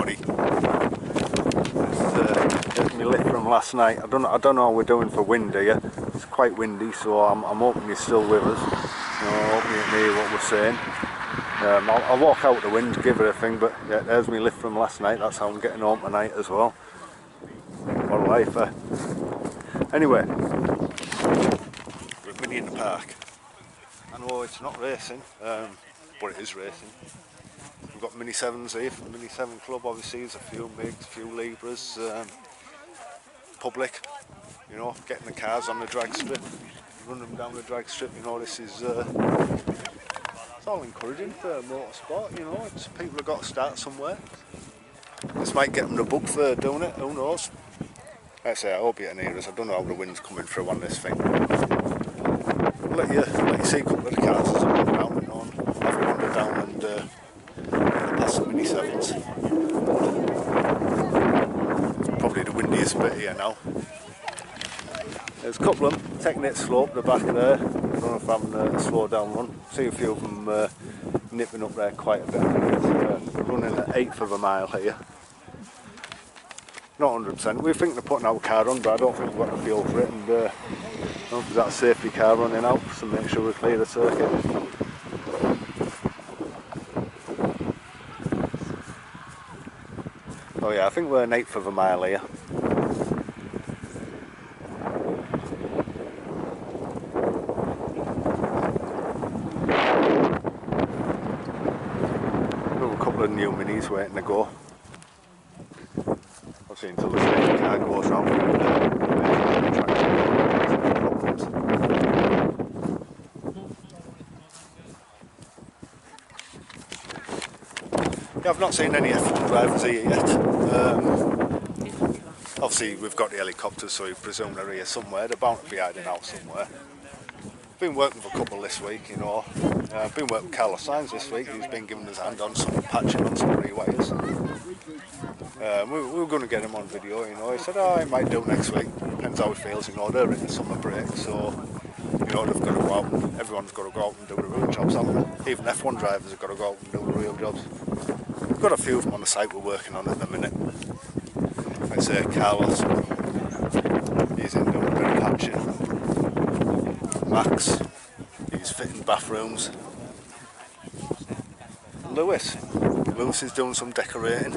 everybody. There's my lift from last night. I don't know how we're doing for wind here. It's quite windy, so I'm hoping you're still with us. You know, I hope you can hear what we're saying. I'll walk out the wind, give it a thing, but yeah, there's my lift from last night. That's how I'm getting home tonight as well. What a life, eh? Anyway, we're Mini in the park. I know it's not racing, but it is racing. We've got Mini 7s here from the Mini 7 Club. Obviously there's a few MiGs, a few Libras, public, you know, getting the cars on the drag strip, running them down the drag strip. You know, this is it's all encouraging for motorsport, you know. It's people have got to start somewhere. This might get them the book for doing it, who knows. Like I say, I hope you can hear us. I don't know how the wind's coming through on this thing. I'll let you see a couple of the cars as I walk down, you know, and have a wander down and past the Mini 7s. It's probably the windiest bit here now. There's a couple of them taking it slow up the back there. I don't know if I'm having a slow down run. See a few of them nipping up there quite a bit. We're running at 1/8 of a mile here. Not 100%. We think they're putting our car on, but I don't think we've got the fuel for it. And there's that safety car running out, so make sure we clear the circuit. Oh yeah, I think we're 1/8 of a mile here. We've a couple of new Minis waiting to go. Obviously until the safety car goes round. Yeah, I've not seen any F1 drivers here yet. Obviously we've got the helicopters, so you presume they're here somewhere. They're bound to be hiding out somewhere. Been working with a couple this week, you know. Been working with Carlos Sainz this week. He's been giving us a hand on some patching on some rewires. We were going to get him on video, you know. He said, oh, I might do next week. Depends how he feels, you know. They're in the summer break, so you know they've got to go out. And everyone's got to go out and do the real jobs, haven't they? Even F1 drivers have got to go out and do the real jobs. We've got a few of them on the site we're working on at the minute. Like I say, Carlos, he's in doing a bit of patching. Max, he's fitting bathrooms. Lewis is doing some decorating.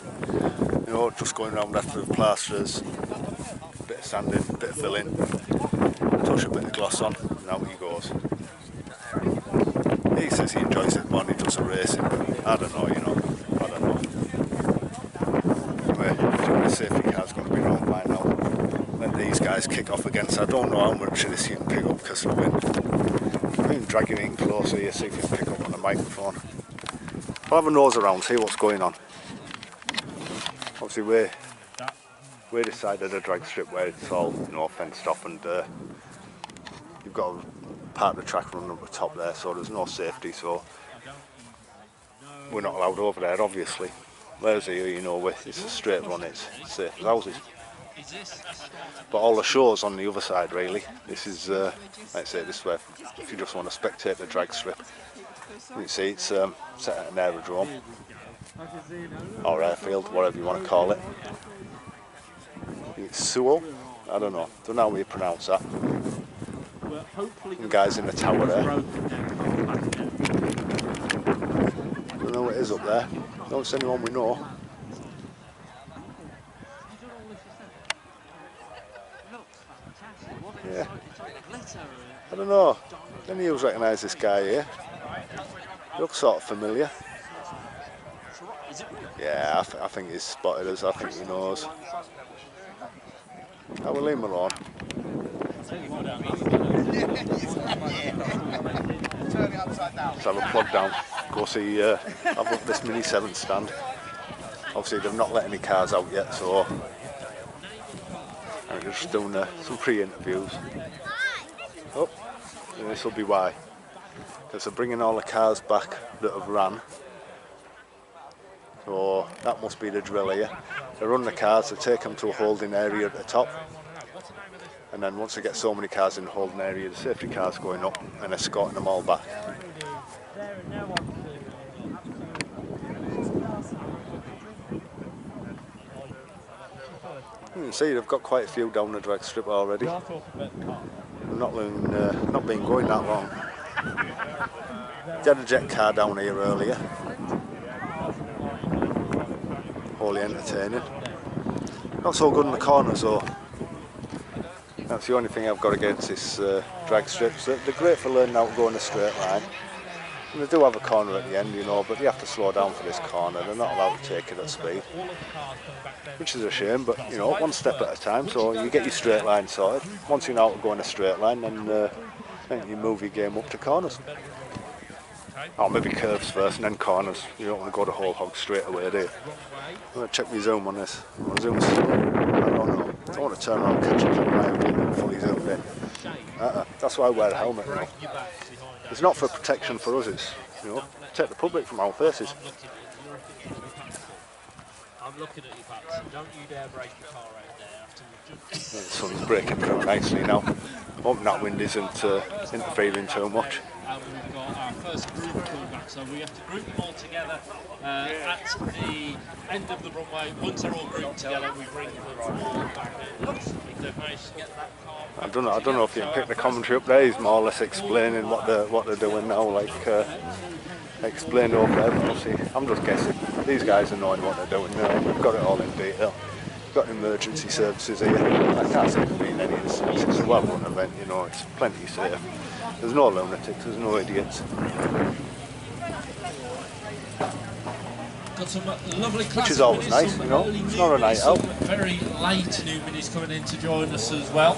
You know, just going around after the plasterers, a bit of sanding, a bit of filling, touch a bit of gloss on, and out he goes. He says he enjoys it more than he does the racing, but I don't know, you know. I don't know. Anyway, the safety car's going to be around by now. Let these guys kick off against. I don't know how much of this you can pick up because of the wind. I'm even dragging it in closer here, see if you can pick up on the microphone. I'll have a nose around, see what's going on. Obviously we're this side of the drag strip where it's all, you know, fenced off, and you've got a part of the track running up the top there, so there's no safety, so we're not allowed over there obviously. Whereas here, you know, it's a straight run, it's safe as houses. But all the shows on the other side really. This is, like I say, this way if you just want to spectate the drag strip. You can see it's set at an aerodrome. Or airfield, whatever you want to call it. I think it's Sewell, I don't know how you pronounce that. And guys in the tower there. Don't know what it is up there. Don't see anyone we know. Yeah, I don't know. Any of you recognise this guy here? He looks sort of familiar. Yeah, I think he's spotted us. I think he knows. I will leave him alone. Let's have a plug down. Go see, I've got this Mini 7 stand. Obviously they've not let any cars out yet, so I'm just doing some pre-interviews. Oh, and this will be why. Because they're bringing all the cars back that have ran. So that must be the drill here. They run the cars, they take them to a holding area at the top. And then once they get so many cars in the holding area, the safety car's going up and escorting them all back. You can see they've got quite a few down the drag strip already. Not been going that long. They had a jet car down here earlier. Wholly entertaining. Not so good in the corners though. That's the only thing I've got against this drag strips. They're great for learning how to go in a straight line. And they do have a corner at the end, you know, but you have to slow down for this corner. They're not allowed to take it at speed, which is a shame, but you know, one step at a time. So you get your straight line sorted. Once you know how to go in a straight line, then you move your game up to corners. Or maybe curves first and then corners. You don't want to go the whole hog straight away, do you? I'm going to check my zoom on this. My zoom's slow. I don't know. I don't want to turn around and catch up on my opinion fully zoomed in. That's why I wear a helmet now. It's not for protection for us, it's, you know, protect the public from our faces. I'm looking at you, Pat. Don't you dare break your car out there. The sun's breaking through nicely now. Hoping that wind isn't interfering too much. And we've got our first group pulled back, so we have to group them all together at the end of the runway. Once they're all grouped together, we bring them all back in. If they've managed to get that car. I don't know if you can pick the commentary up there. He's more or less explaining what they're doing now, like explained over there. But obviously, I'm just guessing. These guys are knowing what they're doing now. We've got it all in detail. We've got emergency services here. I can't say there's been any incidents. It's a well-run event, you know. It's plenty safe. There's no lunatics. There's no idiots. Got some lovely classic Which is always minis, nice, you know. It's not a night out. Very late new minis coming in to join us as well.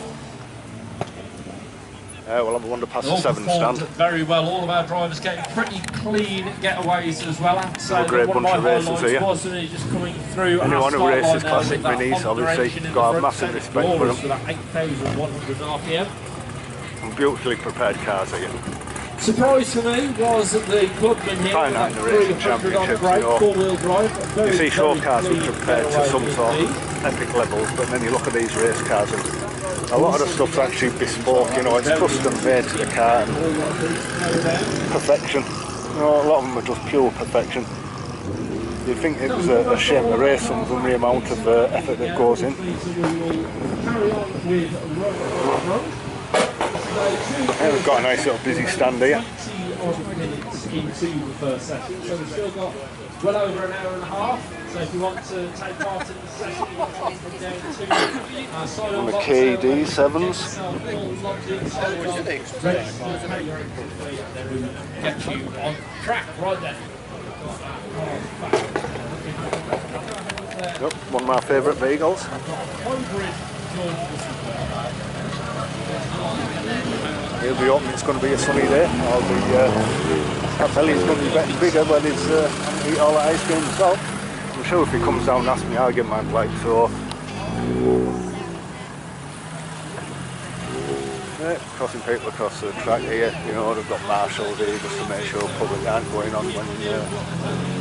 Well, I'm wonder past the All 7 performed stand. very well. All of our drivers getting pretty clean getaways as well. I have to say, A great one of bunch my of racers highlights here. was just coming through. Anyone who races classic classic minis, obviously, got to have massive respect for them. For that 8,100 RPM. And beautifully prepared cars here. Surprise for me was that the clubman here Fine, that the racing 300 on championships, brake, you know. four-wheel drive. You see show cars which are prepared to some sort of of epic levels, but then you look at these race cars and a lot of the stuff's actually bespoke, you know, it's custom made to the car and perfection. You know, a lot of them are just pure perfection. You'd think it was a shame to race them from the amount of effort that goes in. Yeah, we've got a nice little busy stand here. Into the first session, so we've still got well over an hour and a half. So if you want to take part in the session, you can come down to sign On the box KD7s. Get you on track right there. Yep, one of my favourite vehicles. He'll be hoping it's going to be a sunny day. I'll tell you, it's going to be getting bigger when he's eat all that ice cream himself. I'm sure if he comes down and asks me, I'll give him my like so. Yeah, crossing people across the track here, you know, they've got marshals here just to make sure public aren't going on when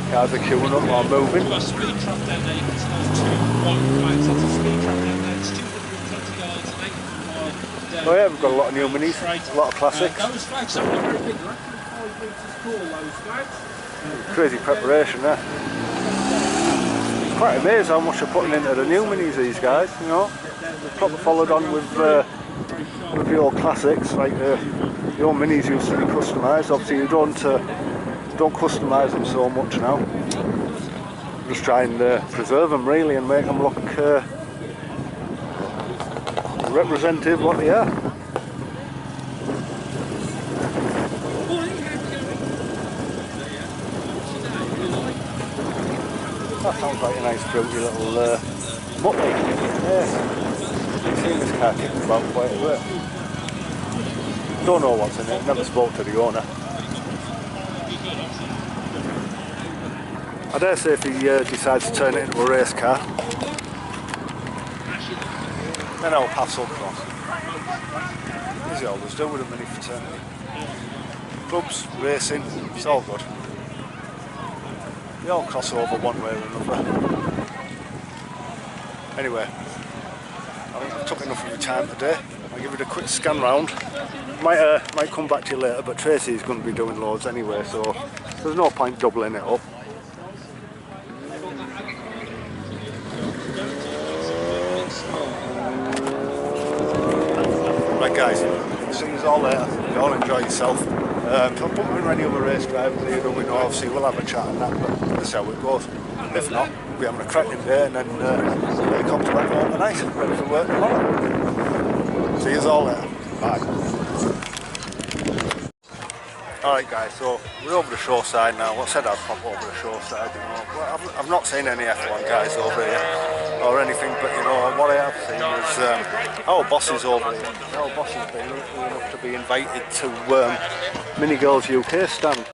cars are queuing up or moving. We've got a speed trap down there, you can see 2 white flags, that's a speed trap down there, it's 220 yards and 8 miles. Oh yeah, we've got a lot of new minis, a lot of classics. Those flags are very big, they're actually 5 metres tall, those flags. Crazy preparation there. It's quite amazing how much they're putting into the new minis, these guys, you know. They've probably followed on with the old classics, like the old minis used to be customised. Obviously you don't customise them so much now. Just try and preserve them really and make them look representative of what they are. That sounds like a nice fruity little mutley. Yeah. I've seen this car kicking about quite a bit. Don't know what's in it, never spoke to the owner. I dare say if he decides to turn it into a race car, then I'll pass up across. As he always do with a mini fraternity. Clubs, racing, it's all good. They all cross over one way or another. Anyway, I think I've took enough of your time today. I'll give it a quick scan round. Might come back to you later, but Tracy's going to be doing loads anyway, so there's no point doubling it up. guys, see you all later. You all enjoy yourself. If I'm bumping any other race drivers here, we know obviously we'll have a chat and that, but that's how it goes. If not, we'll be having a cracking day and then come to back home tonight, ready for work tomorrow. See you all later. Bye. Alright guys, so we're over the shore side now. I said I'd pop over the shore side, you know. Well, I've not seen any F1 guys over here or anything, but you know, what I have seen is our boss is over here. Our boss has been lucky enough to be invited to Mini Girls UK stand.